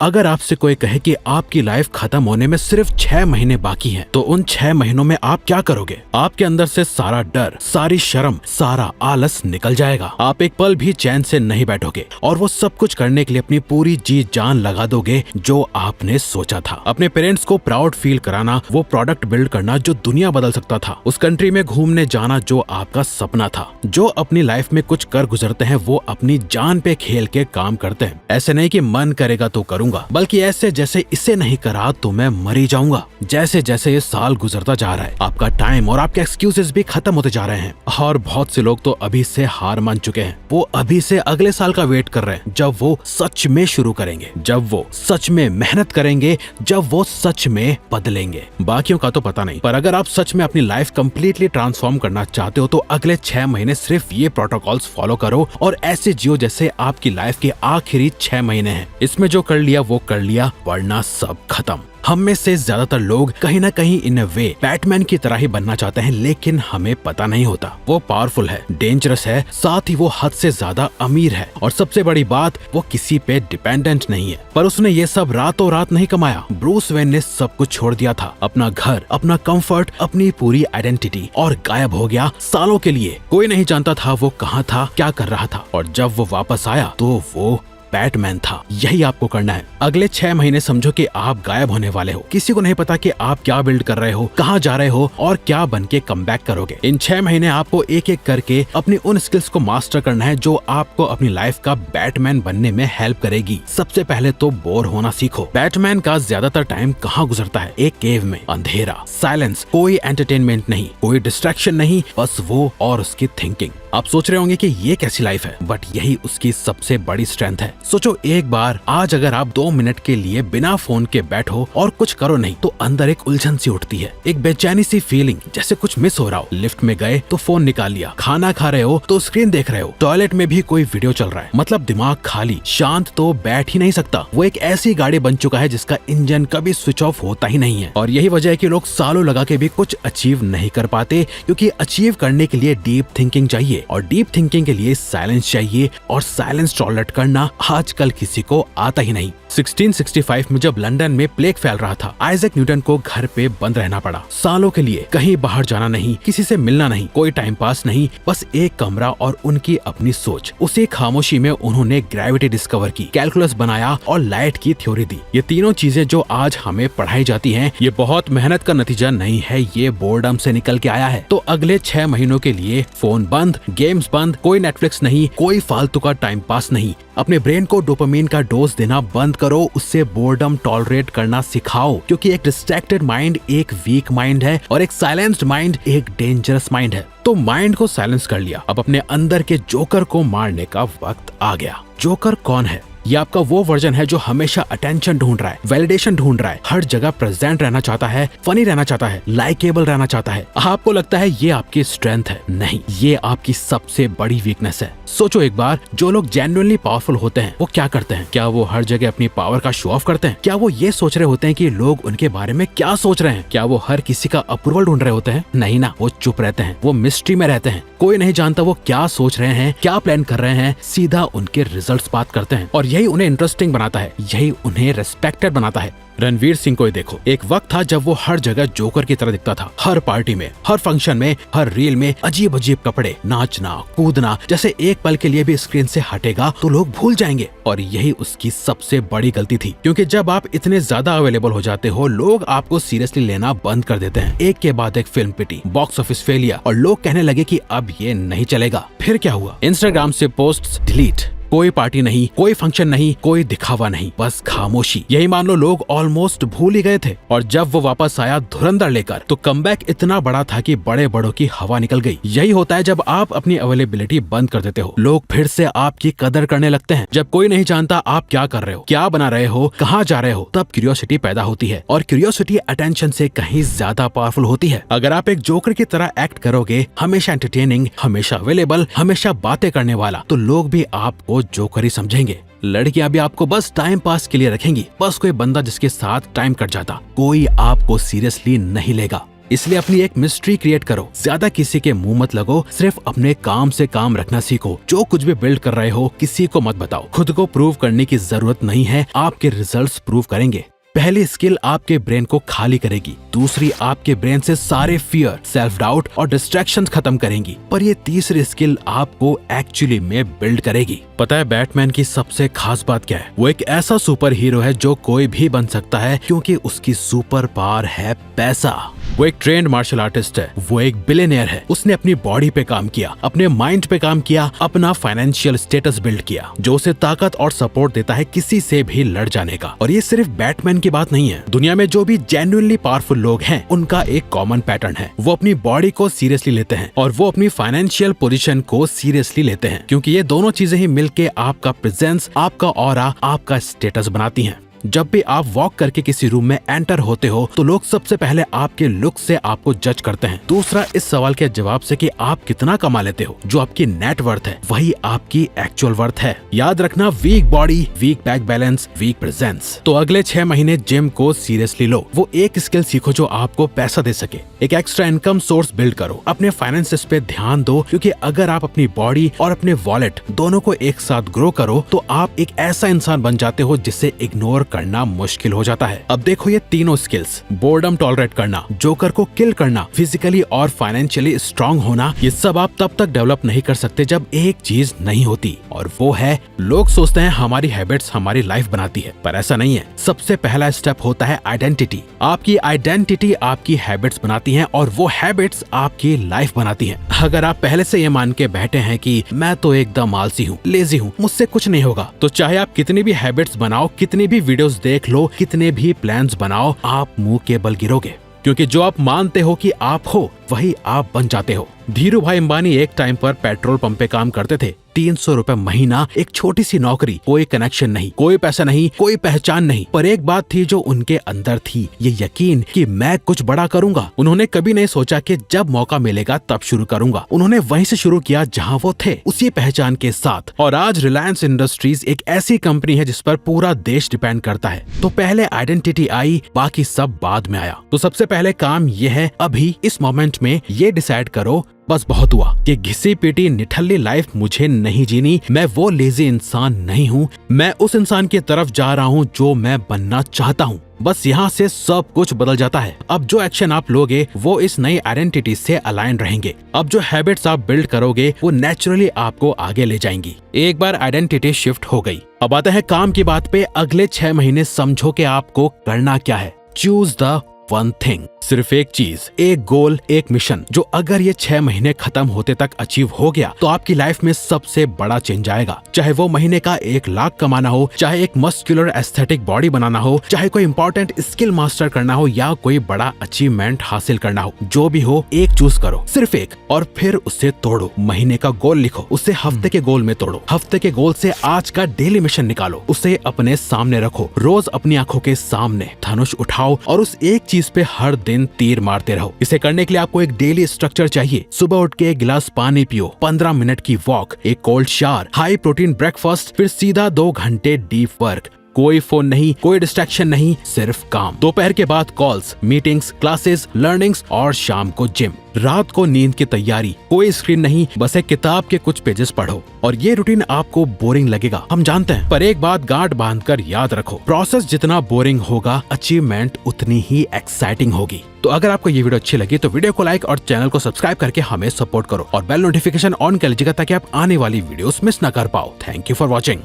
अगर आपसे कोई कहे कि आपकी लाइफ खत्म होने में सिर्फ 6 महीने बाकी हैं, तो उन 6 महीनों में आप क्या करोगे? आपके अंदर से सारा डर, सारी शर्म, सारा आलस निकल जाएगा। आप एक पल भी चैन से नहीं बैठोगे और वो सब कुछ करने के लिए अपनी पूरी जी जान लगा दोगे जो आपने सोचा था। अपने पेरेंट्स को प्राउड फील कराना, वो प्रोडक्ट बिल्ड करना जो दुनिया बदल सकता था, उस कंट्री में घूमने जाना जो आपका सपना था। जो अपनी लाइफ में कुछ कर गुजरते हैं वो अपनी जान पे खेल के काम करते हैं। ऐसे नहीं कि मन करेगा तो करूंगा, बल्कि ऐसे जैसे इसे नहीं करा तो मैं मर ही जाऊंगा। जैसे जैसे ये साल गुजरता जा रहा है, आपका टाइम और आपके एक्सक्यूजेस भी खत्म होते जा रहे हैं और बहुत से लोग तो अभी से हार मान चुके हैं। वो अभी से अगले साल का वेट कर रहे हैं, जब वो सच में शुरू करेंगे, जब वो सच में मेहनत करेंगे, जब वो सच में बदलेंगे। बाकियों का तो पता नहीं, पर अगर आप सच में अपनी लाइफ कंप्लीटली ट्रांसफॉर्म करना चाहते हो तो अगले 6 महीने सिर्फ ये प्रोटोकॉल्स फॉलो करो और ऐसे जियो जैसे आपकी लाइफ के आखिरी 6 महीने हैं। इसमें जो कर लिया वो कर लिया, वरना सब खत्म। हम में से ज्यादातर लोग कहीं ना कहीं इन वे बैटमैन की तरह ही बनना चाहते हैं, लेकिन हमें पता नहीं होता वो पावरफुल है, डेंजरस है, साथ ही वो हद से ज्यादा अमीर है और सबसे बड़ी बात वो किसी पे डिपेंडेंट नहीं है। पर उसने ये सब रातों रात नहीं कमाया। ब्रूस वेन ने सब कुछ छोड़ दिया था, अपना घर, अपना कंफर्ट, अपनी पूरी आइडेंटिटी, और गायब हो गया सालों के लिए। कोई नहीं जानता था वो कहाँ था, क्या कर रहा था, और जब वो वापस आया तो वो बैटमैन था। यही आपको करना है। अगले 6 महीने समझो कि आप गायब होने वाले हो। किसी को नहीं पता कि आप क्या बिल्ड कर रहे हो, कहाँ जा रहे हो और क्या बन के कमबैक करोगे। इन 6 महीने आपको एक एक करके अपनी उन स्किल्स को मास्टर करना है जो आपको अपनी लाइफ का बैटमैन बनने में हेल्प करेगी। सबसे पहले तो बोर होना सीखो। बैटमैन का ज्यादातर टाइम कहाँ गुजरता है? एक केव में, अंधेरा, साइलेंस, कोई एंटरटेनमेंट नहीं, कोई डिस्ट्रैक्शन नहीं, बस वो और उसकी थिंकिंग। आप सोच रहे होंगे कि ये कैसी लाइफ है, बट यही उसकी सबसे बड़ी स्ट्रेंथ है। सोचो एक बार आज अगर आप 2 मिनट के लिए बिना फोन के बैठो और कुछ करो नहीं, तो अंदर एक उलझन सी उठती है, एक बेचैनी सी फीलिंग, जैसे कुछ मिस हो रहा हो। लिफ्ट में गए तो फोन निकाल लिया, खाना खा रहे हो तो स्क्रीन देख रहे हो, टॉयलेट में भी कोई वीडियो चल रहा है, मतलब दिमाग खाली, शांत तो बैठ ही नहीं सकता। वो एक ऐसी गाड़ी बन चुका है जिसका इंजन कभी स्विच ऑफ होता ही नहीं है। और यही वजह है कि लोग सालों लगा के भी कुछ अचीव नहीं कर पाते, क्योंकि अचीव करने के लिए डीप थिंकिंग चाहिए और डीप थिंकिंग के लिए साइलेंस चाहिए, और साइलेंस टॉलरेट करना आजकल किसी को आता ही नहीं। 1665 में जब लंदन में प्लेग फैल रहा था, आइजैक न्यूटन को घर पे बंद रहना पड़ा सालों के लिए। कहीं बाहर जाना नहीं, किसी से मिलना नहीं, कोई टाइम पास नहीं, बस एक कमरा और उनकी अपनी सोच। उसी खामोशी में उन्होंने ग्रेविटी डिस्कवर की, कैलकुलस बनाया और लाइट की थ्योरी दी। ये तीनों चीजें जो आज हमें पढ़ाई जाती हैं, ये बहुत मेहनत का नतीजा नहीं है, ये बोर्डम से निकल के आया है। तो अगले 6 महीनों के लिए फोन बंद, गेम्स बंद, कोई नेटफ्लिक्स नहीं, कोई फालतू का टाइम पास नहीं। अपने ब्रेन को डोपामिन का डोज देना बंद करो, उससे बोर्डम टॉलरेट करना सिखाओ, क्योंकि एक डिस्ट्रैक्टेड माइंड एक वीक माइंड है और एक साइलेंस्ड माइंड एक डेंजरस माइंड है। तो माइंड को साइलेंस कर लिया, अब अपने अंदर के जोकर को मारने का वक्त आ गया। जोकर कौन है? ये आपका वो वर्जन है जो हमेशा अटेंशन ढूंढ रहा है, वैलिडेशन ढूंढ रहा है, हर जगह प्रेजेंट रहना चाहता है, फनी रहना चाहता है, लाइकेबल रहना चाहता है। आपको लगता है ये आपकी स्ट्रेंथ है? नहीं, ये आपकी सबसे बड़ी वीकनेस है। सोचो एक बार, जो लोग जेन्युइनली पावरफुल होते हैं वो क्या करते हैं? क्या वो हर जगह अपनी पावर का शो ऑफ करते हैं? क्या वो ये सोच रहे होते हैं कि लोग उनके बारे में क्या सोच रहे हैं? क्या वो हर किसी का अप्रूवल ढूंढ रहे होते हैं? नहीं ना, वो चुप रहते हैं, वो मिस्ट्री में रहते हैं। कोई नहीं जानता वो क्या सोच रहे हैं, क्या प्लान कर रहे हैं, सीधा उनके रिजल्ट्स बात करते हैं। और यही उन्हें इंटरेस्टिंग बनाता है, यही उन्हें रेस्पेक्टेड बनाता है। रणवीर सिंह को ही देखो, एक वक्त था जब वो हर जगह जोकर की तरह दिखता था। हर पार्टी में, हर फंक्शन में, हर रील में अजीब अजीब कपड़े, नाचना, कूदना, जैसे एक पल के लिए भी स्क्रीन से हटेगा तो लोग भूल जाएंगे। और यही उसकी सबसे बड़ी गलती थी, क्योंकि जब आप इतने ज्यादा अवेलेबल हो जाते हो, लोग आपको सीरियसली लेना बंद कर देते हैं। एक के बाद एक फिल्म पिटी, बॉक्स ऑफिस फेलियर, और लोग कहने लगे कि अब ये नहीं चलेगा। फिर क्या हुआ? इंस्टाग्राम से पोस्ट्स डिलीट, कोई पार्टी नहीं, कोई फंक्शन नहीं, कोई दिखावा नहीं, बस खामोशी। यही मान लो लोग ऑलमोस्ट भूल ही गए थे। और जब वो वापस आया धुरंधर लेकर, तो कमबैक इतना बड़ा था कि बड़े बड़ों की हवा निकल गई। यही होता है जब आप अपनी अवेलेबिलिटी बंद कर देते हो, लोग फिर से आपकी कदर करने लगते हैं। जब कोई नहीं जानता आप क्या कर रहे हो, क्या बना रहे हो, कहाँ जा रहे हो, तब क्यूरियोसिटी पैदा होती है, और क्यूरियोसिटी अटेंशन से कहीं ज्यादा पावरफुल होती है। अगर आप एक जोकर की तरह एक्ट करोगे, हमेशा एंटरटेनिंग, हमेशा अवेलेबल, हमेशा बातें करने वाला, तो लोग भी आपको जोकर ही समझेंगे। लड़कियां भी आपको बस टाइम पास के लिए रखेंगी, बस कोई बंदा जिसके साथ टाइम कट जाता। कोई आपको सीरियसली नहीं लेगा। इसलिए अपनी एक मिस्ट्री क्रिएट करो, ज्यादा किसी के मुंह मत लगो, सिर्फ अपने काम से काम रखना सीखो। जो कुछ भी बिल्ड कर रहे हो किसी को मत बताओ। खुद को प्रूव करने की जरूरत नहीं है, आपके रिजल्ट्स प्रूव करेंगे। पहली स्किल आपके ब्रेन को खाली करेगी, दूसरी आपके ब्रेन से सारे फियर, सेल्फ डाउट और डिस्ट्रैक्शंस खत्म करेंगी, पर ये तीसरी स्किल आपको एक्चुअली में बिल्ड करेगी। पता है बैटमैन की सबसे खास बात क्या है? वो एक ऐसा सुपर हीरो है जो कोई भी बन सकता है, क्योंकि उसकी सुपर पावर है पैसा। वो एक ट्रेंड मार्शल आर्टिस्ट है, वो एक बिलियनियर है। उसने अपनी बॉडी पे काम किया, अपने माइंड पे काम किया, अपना फाइनेंशियल स्टेटस बिल्ड किया, जो उसे ताकत और सपोर्ट देता है किसी से भी लड़ जाने का। और ये सिर्फ बैटमैन की बात नहीं है, दुनिया में जो भी जेन्युइनली पावरफुल लोग हैं उनका एक कॉमन पैटर्न है, वो अपनी बॉडी को सीरियसली लेते हैं और वो अपनी फाइनेंशियल पोजीशन को सीरियसली लेते हैं, क्योंकि ये दोनों चीजें ही मिलके आपका प्रेजेंस, आपका ऑरा, आपका स्टेटस बनाती हैं। जब भी आप वॉक करके किसी रूम में एंटर होते हो तो लोग सबसे पहले आपके लुक से आपको जज करते हैं। दूसरा, इस सवाल के जवाब से कि आप कितना कमा लेते हो। जो आपकी नेट वर्थ है वही आपकी एक्चुअल वर्थ है। याद रखना, weak body, weak back balance, weak presence. तो अगले 6 महीने जिम को सीरियसली लो। वो एक स्किल सीखो जो आपको पैसा दे सके, एक एक्स्ट्रा इनकम सोर्स बिल्ड करो, अपने फाइनेंसेस पे ध्यान दो, क्योंकि अगर आप अपनी बॉडी और अपने वॉलेट दोनों को एक साथ ग्रो करो तो आप एक ऐसा इंसान बन जाते हो जिसे इग्नोर करना मुश्किल हो जाता है। अब देखो ये तीनों स्किल्स, बोर्डम टॉलरेट करना, जोकर को किल करना, फिजिकली और फाइनेंशियली स्ट्रांग होना, ये सब आप तब तक डेवलप नहीं कर सकते जब एक चीज नहीं होती, और वो है, लोग सोचते हैं हमारी हैबिट्स हमारी लाइफ बनाती है, पर ऐसा नहीं है। सबसे पहला स्टेप होता है आइडेंटिटी। आपकी आइडेंटिटी आपकी हैबिट्स बनाती है और वो हैबिट्स आपकी लाइफ बनाती है। अगर आप पहले से ये मान के बैठे हैं कि मैं तो एकदम आलसी हूँ, लेजी हूँ, मुझसे कुछ नहीं होगा, तो चाहे आप कितनी भी हैबिट्स बनाओ, कितनी भी वीडियोस देख लो, कितने भी प्लान्स बनाओ, आप मुंह के बल गिरोगे, क्योंकि जो आप मानते हो कि आप हो वही आप बन जाते हो। धीरू भाई अंबानी एक टाइम पर पेट्रोल पंप पे काम करते थे। 300 रुपए महीना, एक छोटी सी नौकरी, कोई कनेक्शन नहीं, कोई पैसा नहीं, कोई पहचान नहीं, पर एक बात थी जो उनके अंदर थी, ये यकीन कि मैं कुछ बड़ा करूंगा। उन्होंने कभी नहीं सोचा कि जब मौका मिलेगा तब शुरू करूंगा। उन्होंने वहीं से शुरू किया जहां वो थे, उसी पहचान के साथ। और आज रिलायंस इंडस्ट्रीज एक ऐसी कंपनी है जिस पर पूरा देश डिपेंड करता है। तो पहले आइडेंटिटी आई, बाकी सब बाद में आया। तो सबसे पहले काम ये है, अभी इस मोमेंट में ये डिसाइड करो, बस बहुत हुआ, कि घिसी पीटी निठल्ली लाइफ मुझे नहीं जीनी। मैं वो लेजी इंसान नहीं हूँ, मैं उस इंसान की तरफ जा रहा हूँ जो मैं बनना चाहता हूँ। बस यहाँ से सब कुछ बदल जाता है। अब जो एक्शन आप लोगे वो इस नई आइडेंटिटी से अलाइन रहेंगे। अब जो हैबिट्स आप बिल्ड करोगे वो नेचुरली आपको आगे ले जाएंगी। एक बार आइडेंटिटी शिफ्ट हो गई, अब आते हैं काम की बात पे। अगले 6 महीने समझो कि आपको करना क्या है। चूज द वन थिंग, सिर्फ एक चीज, एक गोल, एक मिशन, जो अगर ये 6 महीने खत्म होते तक अचीव हो गया तो आपकी लाइफ में सबसे बड़ा चेंज आएगा। चाहे वो महीने का 1 लाख कमाना हो, चाहे एक मस्कुलर एस्थेटिक बॉडी बनाना हो, चाहे कोई इंपॉर्टेंट स्किल मास्टर करना हो, या कोई बड़ा अचीवमेंट हासिल करना हो, जो भी हो एक चूज करो, सिर्फ एक, और फिर उसे तोड़ो। महीने का गोल लिखो, उसे हफ्ते के गोल में तोड़ो, हफ्ते के गोल से आज का डेली मिशन निकालो, उसे अपने सामने रखो, रोज अपनी आंखों के सामने धनुष उठाओ और उस एक चीज पे हर दिन तीर मारते रहो। इसे करने के लिए आपको एक डेली स्ट्रक्चर चाहिए। सुबह उठ के 1 गिलास पानी पियो, 15 मिनट की वॉक, एक cold shower, high protein breakfast, फिर सीधा 2 घंटे डीप वर्क। कोई फोन नहीं, कोई डिस्ट्रैक्शन नहीं, सिर्फ काम। दोपहर के बाद कॉल्स, मीटिंग्स, क्लासेस, लर्निंग्स और शाम को जिम। रात को नींद की तैयारी, कोई स्क्रीन नहीं, बस एक किताब के कुछ पेजेस पढ़ो। और ये रूटीन आपको बोरिंग लगेगा, हम जानते हैं, पर एक बात गांठ बांधकर याद रखो, प्रोसेस जितना बोरिंग होगा, अचीवमेंट उतनी ही एक्साइटिंग होगी। तो अगर आपको ये वीडियो अच्छी लगी तो वीडियो को लाइक और चैनल को सब्सक्राइब करके हमें सपोर्ट करो और बेल नोटिफिकेशन ऑन कर लीजिएगा ताकि आप आने वाली वीडियोस मिस ना कर पाओ। Thank you for watching.